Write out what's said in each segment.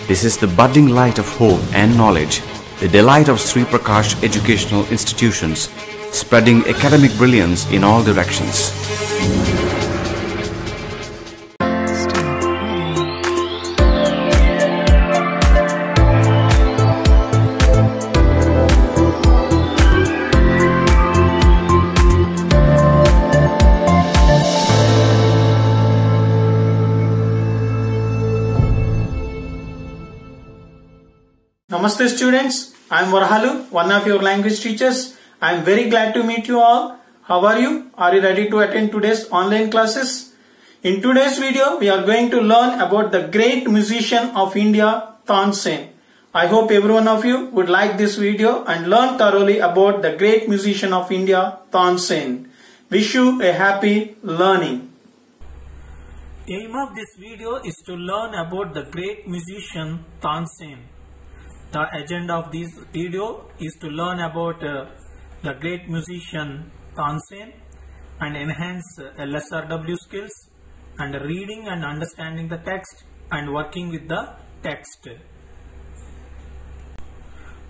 This is the budding light of hope and knowledge, the delight of Sri Prakash Educational Institutions, spreading academic brilliance in all directions. Namaste students, I am Varhalu, one of your language teachers. I am very glad to meet you all. How are you? Are you ready to attend today's online classes? In today's video, we are going to learn about the great musician of India, Tansen. I hope every one of you would like this video and learn thoroughly about the great musician of India, Tansen. Wish you a happy learning. Aim of this video is to learn about the great musician, Tansen. The agenda of this video is to learn about the great musician Tansen and enhance LSRW skills and reading and understanding the text and working with the text.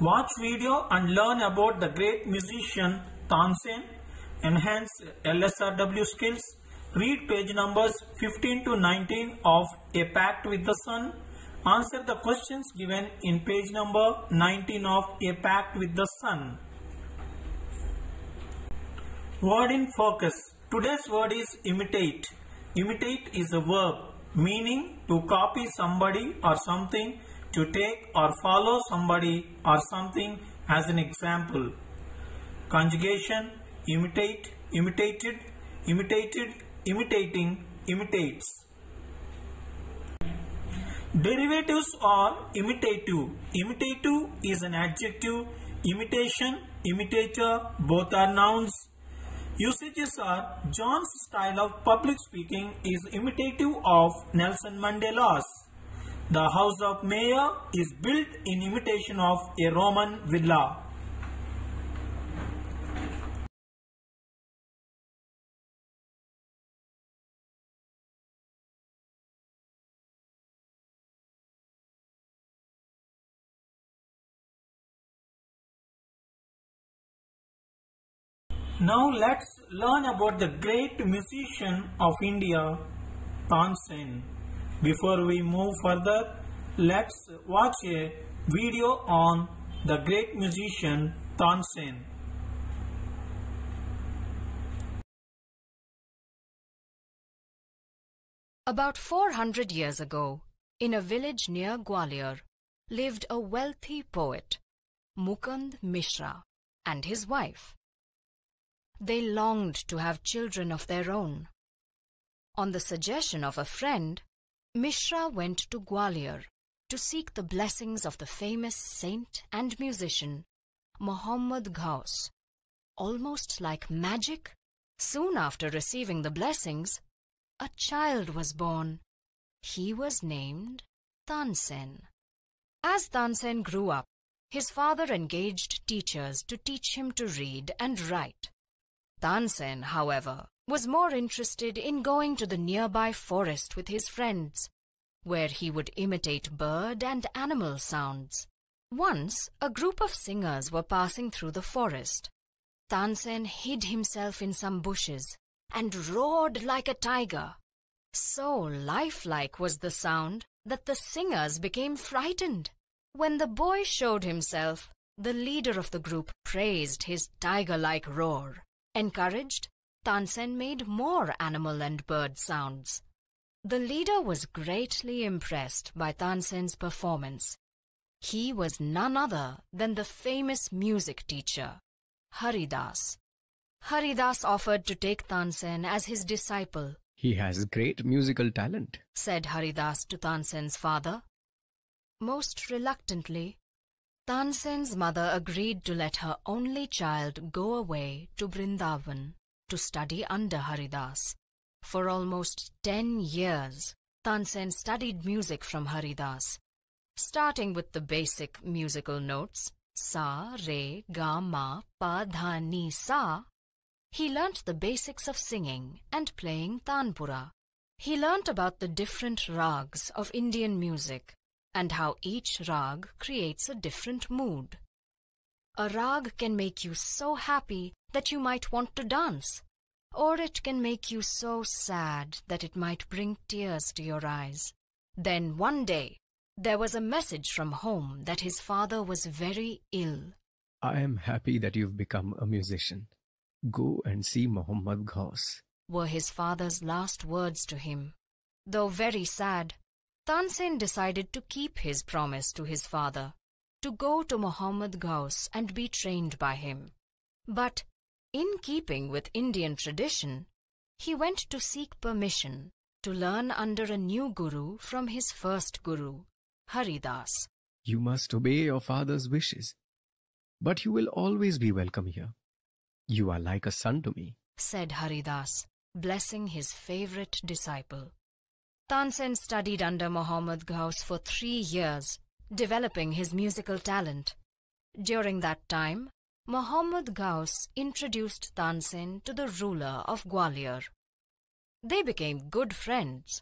Watch video and learn about the great musician Tansen, enhance LSRW skills, read page numbers 15 to 19 of A Pact with the Sun. Answer the questions given in page number 19 of A Pact with the Sun. Word in focus. Today's word is imitate. Imitate is a verb meaning to copy somebody or something, to take or follow somebody or something as an example. Conjugation: imitate, imitated, imitated, imitating, imitates. Derivatives are imitative. Imitative is an adjective. Imitation, imitator, both are nouns. Usages are: John's style of public speaking is imitative of Nelson Mandela's. The house of mayor is built in imitation of a Roman villa. Now let's learn about the great musician of India, Tansen. Before we move further, let's watch a video on the great musician Tansen. About 400 years ago, in a village near Gwalior, lived a wealthy poet, Mukund Mishra, and his wife. They longed to have children of their own. On the suggestion of a friend, Mishra went to Gwalior to seek the blessings of the famous saint and musician, Muhammad Ghaus. Almost like magic, soon after receiving the blessings, a child was born. He was named Tansen. As Tansen grew up, his father engaged teachers to teach him to read and write. Tansen, however, was more interested in going to the nearby forest with his friends, where he would imitate bird and animal sounds. Once, a group of singers were passing through the forest. Tansen hid himself in some bushes and roared like a tiger. So lifelike was the sound that the singers became frightened. When the boy showed himself, the leader of the group praised his tiger-like roar. Encouraged, Tansen made more animal and bird sounds. The leader was greatly impressed by Tansen's performance. He was none other than the famous music teacher, Haridas. Haridas offered to take Tansen as his disciple. He has great musical talent, said Haridas to Tansen's father. Most reluctantly, Tansen's mother agreed to let her only child go away to Vrindavan to study under Haridas. For almost 10 years, Tansen studied music from Haridas, starting with the basic musical notes, sa, re, ga, ma, pa, dha, ni, sa. He learnt the basics of singing and playing tanpura. He learnt about the different rags of Indian music, and how each rag creates a different mood. A rag can make you so happy that you might want to dance, or it can make you so sad that it might bring tears to your eyes. Then one day, there was a message from home that his father was very ill. I am happy that you've become a musician. Go and see Muhammad Ghaus, were his father's last words to him. Though very sad, Tansen decided to keep his promise to his father, to go to Muhammad Ghaus and be trained by him. But, in keeping with Indian tradition, he went to seek permission to learn under a new guru from his first guru, Haridas. You must obey your father's wishes, but you will always be welcome here. You are like a son to me, said Haridas, blessing his favorite disciple. Tansen studied under Muhammad Ghaus for 3 years, developing his musical talent. During that time, Muhammad Ghaus introduced Tansen to the ruler of Gwalior. They became good friends,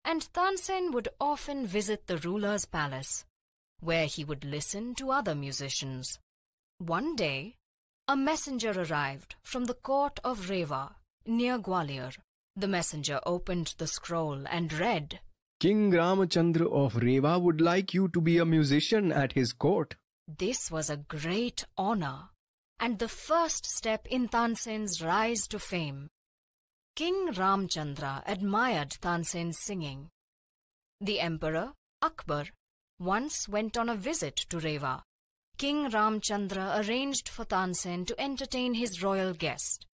and Tansen would often visit the ruler's palace, where he would listen to other musicians. One day, a messenger arrived from the court of Rewa, near Gwalior. The messenger opened the scroll and read, King Ramchandra of Rewa would like you to be a musician at his court. This was a great honor, and the first step in Tansen's rise to fame. King Ramchandra admired Tansen's singing. The Emperor, Akbar, once went on a visit to Rewa. King Ramchandra arranged for Tansen to entertain his royal guest.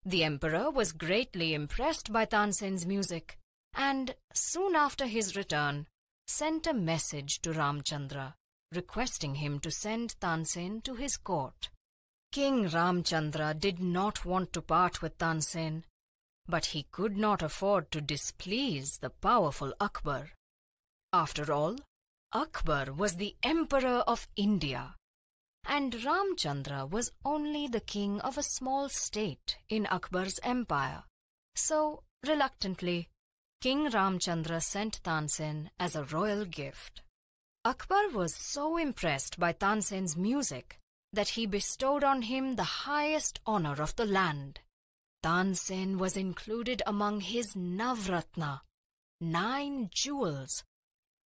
The Emperor was greatly impressed by Tansen's music, and, soon after his return, sent a message to Ramchandra, requesting him to send Tansen to his court. King Ramchandra did not want to part with Tansen, but he could not afford to displease the powerful Akbar. After all, Akbar was the Emperor of India, and Ramchandra was only the king of a small state in Akbar's empire. So, reluctantly, King Ramchandra sent Tansen as a royal gift. Akbar was so impressed by Tansen's music that he bestowed on him the highest honor of the land. Tansen was included among his Navratna, 9 jewels,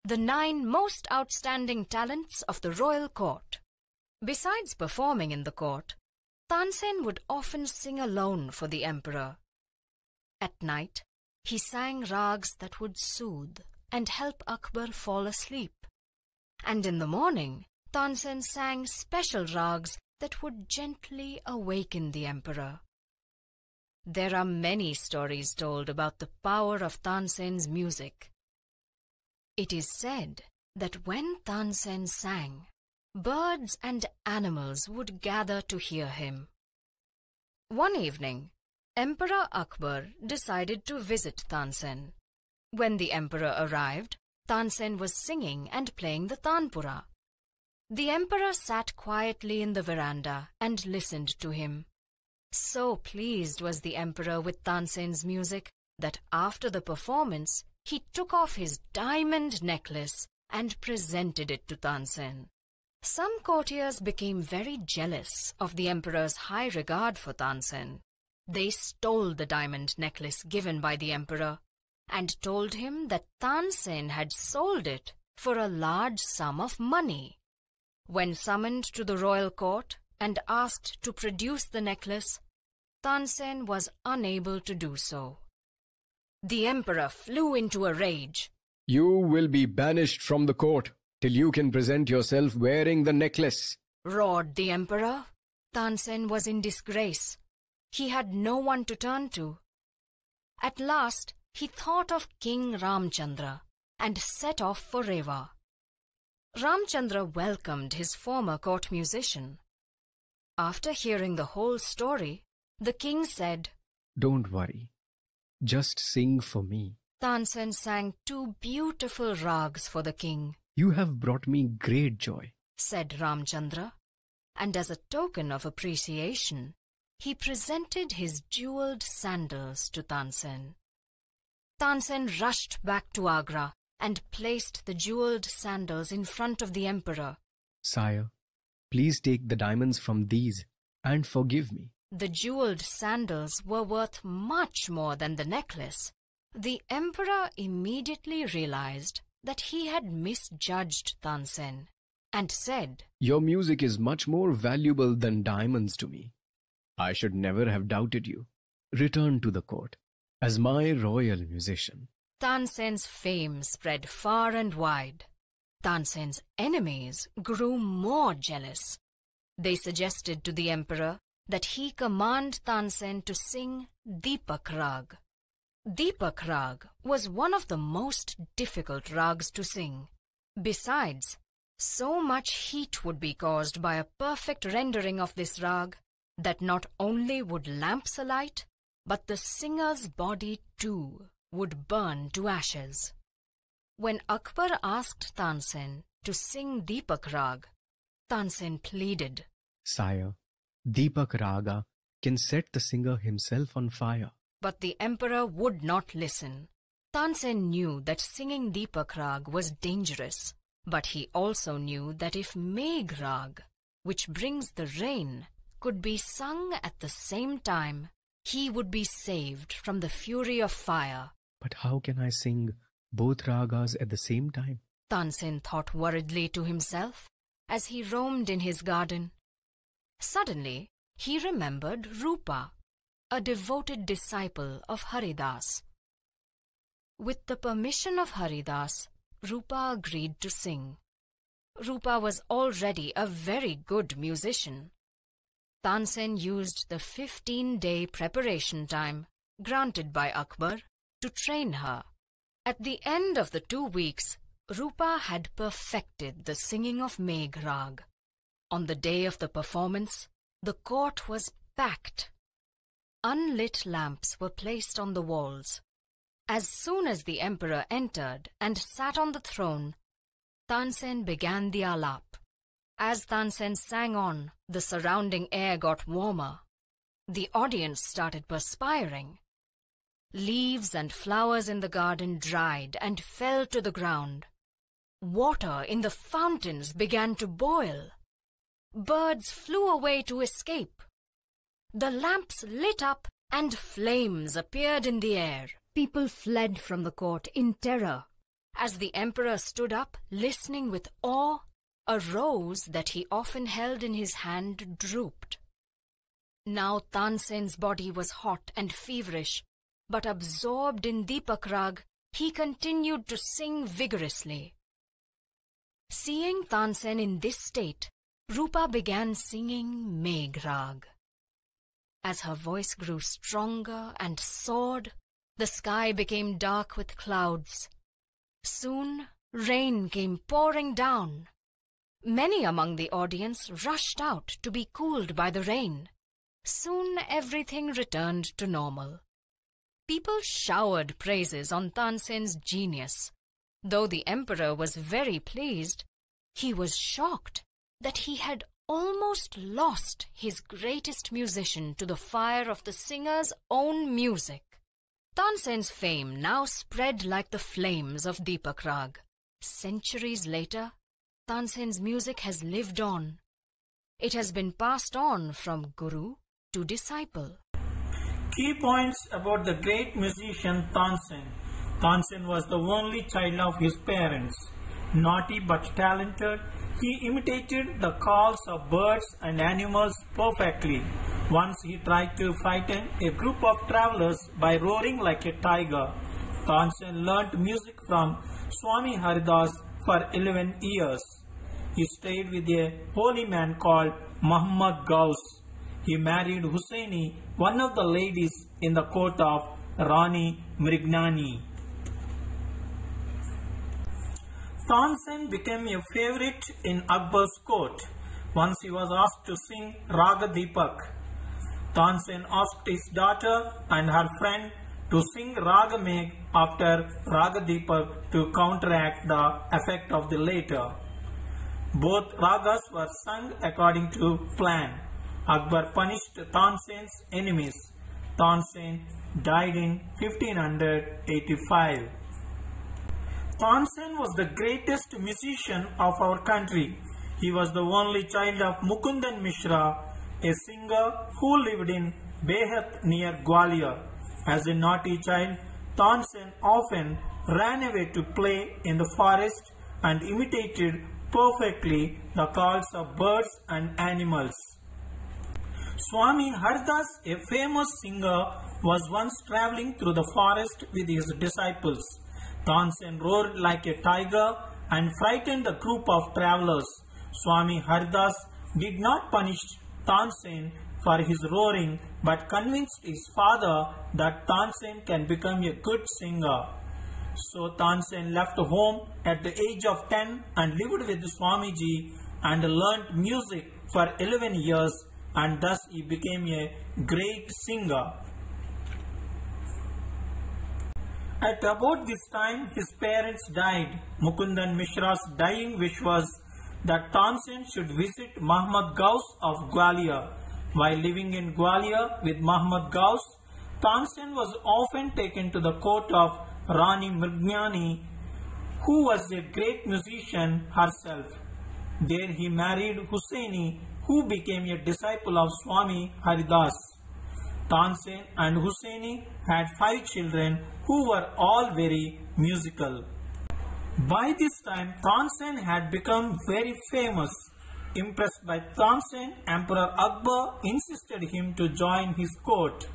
the 9 most outstanding talents of the royal court. Besides performing in the court, Tansen would often sing alone for the emperor. At night, he sang rags that would soothe and help Akbar fall asleep. And in the morning, Tansen sang special rags that would gently awaken the emperor. There are many stories told about the power of Tansen's music. It is said that when Tansen sang, birds and animals would gather to hear him. One evening, Emperor Akbar decided to visit Tansen. When the emperor arrived, Tansen was singing and playing the tanpura. The emperor sat quietly in the veranda and listened to him. So pleased was the emperor with Tansen's music that after the performance, he took off his diamond necklace and presented it to Tansen. Some courtiers became very jealous of the emperor's high regard for Tansen. They stole the diamond necklace given by the emperor and told him that Tansen had sold it for a large sum of money. When summoned to the royal court and asked to produce the necklace, Tansen was unable to do so. The emperor flew into a rage. You will be banished from the court till you can present yourself wearing the necklace, roared the emperor. Tansen was in disgrace. He had no one to turn to. At last, he thought of King Ramchandra and set off for Rewa. Ramchandra welcomed his former court musician. After hearing the whole story, the king said, Don't worry. Just sing for me. Tansen sang 2 beautiful rags for the king. You have brought me great joy, said Ramchandra, and as a token of appreciation, he presented his jeweled sandals to Tansen. Tansen rushed back to Agra and placed the jeweled sandals in front of the emperor. Sire, please take the diamonds from these and forgive me. The jeweled sandals were worth much more than the necklace. The emperor immediately realized that he had misjudged Tansen and said, Your music is much more valuable than diamonds to me. I should never have doubted you. Return to the court as my royal musician. Tansen's fame spread far and wide. Tansen's enemies grew more jealous. They suggested to the emperor that he command Tansen to sing Deepak Rag. Deepak Rag was one of the most difficult rags to sing. Besides, so much heat would be caused by a perfect rendering of this rag that not only would lamps alight, but the singer's body too would burn to ashes. When Akbar asked Tansen to sing Deepak Rag, Tansen pleaded, Sire, Deepak Raga can set the singer himself on fire. But the emperor would not listen. Tansen knew that singing Deepak Rag was dangerous, but he also knew that if Megh Rag, which brings the rain, could be sung at the same time, he would be saved from the fury of fire. But how can I sing both ragas at the same time? Tansen thought worriedly to himself as he roamed in his garden. Suddenly, he remembered Rupa, a devoted disciple of Haridas. With the permission of Haridas, Rupa agreed to sing. Rupa was already a very good musician. Tansen used the 15-day preparation time granted by Akbar to train her. At the end of the 2 weeks, Rupa had perfected the singing of Megh Rag. On the day of the performance, the court was packed. Unlit lamps were placed on the walls. As soon as the emperor entered and sat on the throne, Tansen began the alap. As Tansen sang on, the surrounding air got warmer. The audience started perspiring. Leaves and flowers in the garden dried and fell to the ground. Water in the fountains began to boil. Birds flew away to escape. The lamps lit up and flames appeared in the air. People fled from the court in terror. As the emperor stood up, listening with awe, a rose that he often held in his hand drooped. Now Tansen's body was hot and feverish, but absorbed in Deepak Rag, he continued to sing vigorously. Seeing Tansen in this state, Rupa began singing Megh Rag. As her voice grew stronger and soared, the sky became dark with clouds. Soon, rain came pouring down. Many among the audience rushed out to be cooled by the rain. Soon everything returned to normal. People showered praises on Tansen's genius. Though the emperor was very pleased, he was shocked that he had almost lost his greatest musician to the fire of the singer's own music. Tansen's fame now spread like the flames of Deepak Rag. Centuries later, Tansen's music has lived on. It has been passed on from guru to disciple. Key points about the great musician Tansen. Tansen was the only child of his parents. Naughty but talented, he imitated the calls of birds and animals perfectly. Once he tried to frighten a group of travelers by roaring like a tiger. Tansen learnt music from Swami Haridas for 11 years. He stayed with a holy man called Muhammad Ghaus. He married Hussaini, one of the ladies in the court of Rani Mrignani. Tansen became a favorite in Akbar's court. Once he was asked to sing Raga Deepak. Tansen asked his daughter and her friend to sing Raga Megh after Raga Deepak to counteract the effect of the later. Both ragas were sung according to plan. Akbar punished Tansen's enemies. Tansen died in 1585. Tansen was the greatest musician of our country. He was the only child of Mukundan Mishra, a singer who lived in Behat near Gwalior. As a naughty child, Tansen often ran away to play in the forest and imitated perfectly the calls of birds and animals. Swami Haridas, a famous singer, was once travelling through the forest with his disciples. Tansen roared like a tiger and frightened the group of travellers. Swami Haridas did not punish Tansen for his roaring but convinced his father that Tansen can become a good singer. So Tansen left home at the age of 10 and lived with Swamiji and learnt music for 11 years, and thus he became a great singer. At about this time, his parents died. Mukundan Mishra's dying wish was that Tansen should visit Muhammad Ghaus of Gwalior. While living in Gwalior with Muhammad Ghaus, Tansen was often taken to the court of Rani Mrgnani, who was a great musician herself. There he married Hussaini, who became a disciple of Swami Haridas. Tansen and Hussaini had 5 children who were all very musical. By this time, Tansen had become very famous. Impressed by Tansen, Emperor Akbar insisted him to join his court.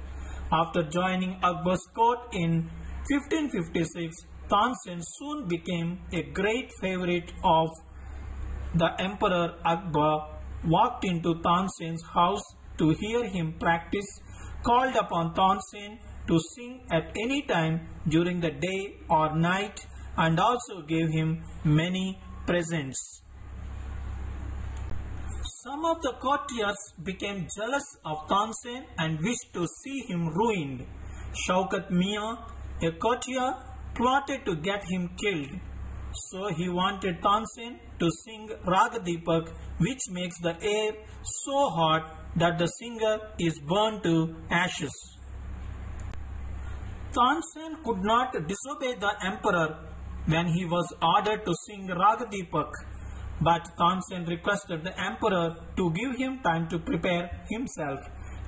After joining Akbar's court in 1556, Tansen soon became a great favorite of the Emperor. Akbar walked into Tansen's house to hear him practice, called upon Tansen to sing at any time during the day or night, and also gave him many presents. Some of the courtiers became jealous of Tansen and wished to see him ruined. Shaukat Mian, a courtier, plotted to get him killed. So he wanted Tansen to sing Ragadipak, which makes the air so hot that the singer is burned to ashes. Tansen could not disobey the emperor when he was ordered to sing Ragadipak, but Tansen requested the emperor to give him time to prepare himself.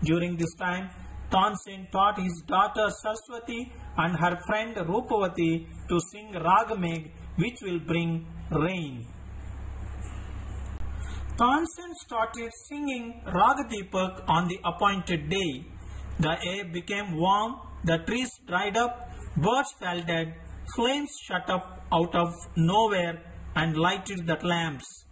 During this time, Tansen taught his daughter Saraswati and her friend Rupavati to sing Ragamegh, which will bring rain. Tansen started singing Ragadipak on the appointed day. The air became warm, the trees dried up, birds fell dead, flames shot up out of nowhere and lighted the lamps.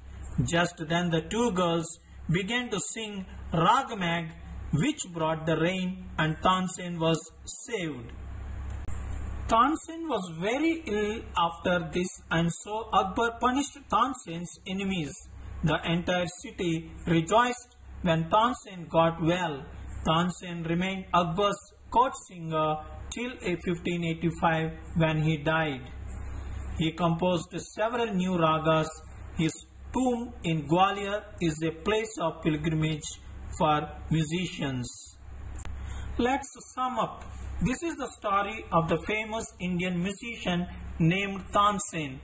Just then the 2 girls began to sing Ragamegh, which brought the rain, and Tansen was saved. Tansen was very ill after this, and so Akbar punished Tansen's enemies. The entire city rejoiced when Tansen got well. Tansen remained Akbar's court singer till 1585 when he died. He composed several new ragas. His tomb in Gwalior is a place of pilgrimage for musicians. Let's sum up. This is the story of the famous Indian musician named Tansen.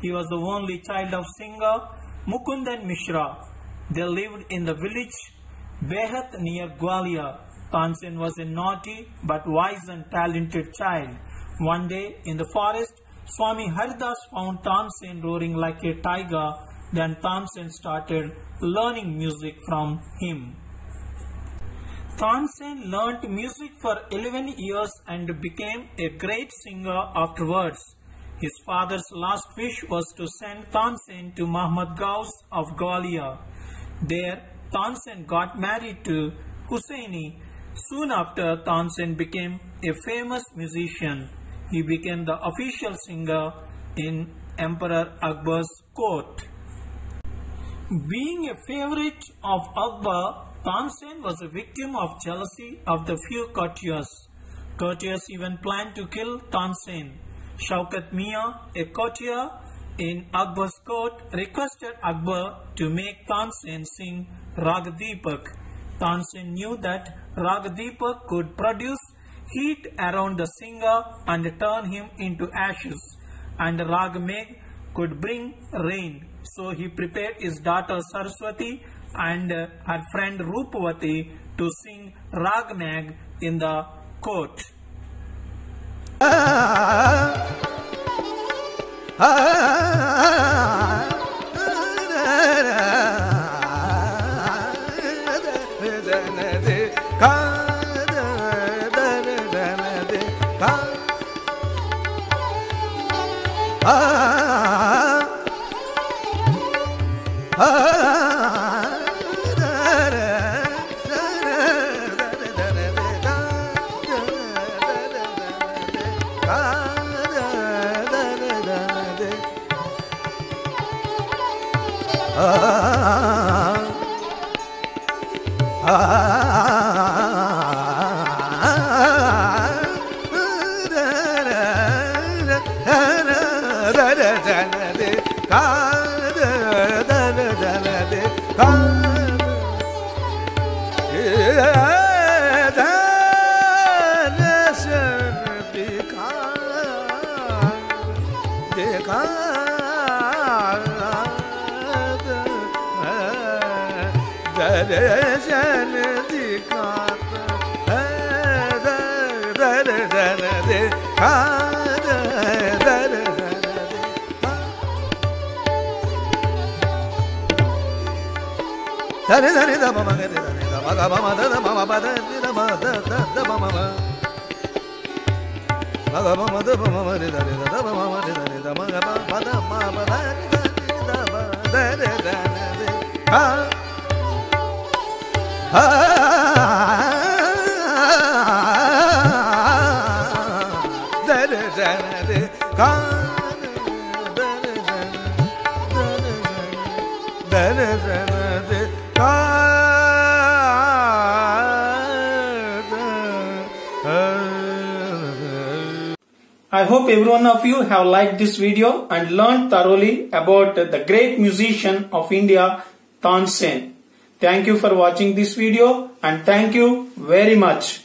He was the only child of singer Mukundan Mishra. They lived in the village Behat near Gwalior. Tansen was a naughty but wise and talented child. One day in the forest, Swami Haridas found Tansen roaring like a tiger. Then Tansen started learning music from him. Tansen learnt music for 11 years and became a great singer afterwards. His father's last wish was to send Tansen to Muhammad Ghaus of Gwalior. There, Tansen got married to Hussaini. Soon after, Tansen became a famous musician. He became the official singer in Emperor Akbar's court. Being a favorite of Akbar, Tansen was a victim of jealousy of the few courtiers. Courtiers even planned to kill Tansen. Shaukat Mian, a courtier in Akbar's court, requested Akbar to make Tansen sing Ragadipak. Tansen knew that Ragadipak could produce heat around the singer and turn him into ashes. and Rag Megh could bring rain. So he prepared his daughter Saraswati and her friend Rupavati to sing Rag Megh in the court. I hope every one of you have liked this video and learned thoroughly about the great musician of India, Tansen. Thank you for watching this video and thank you very much.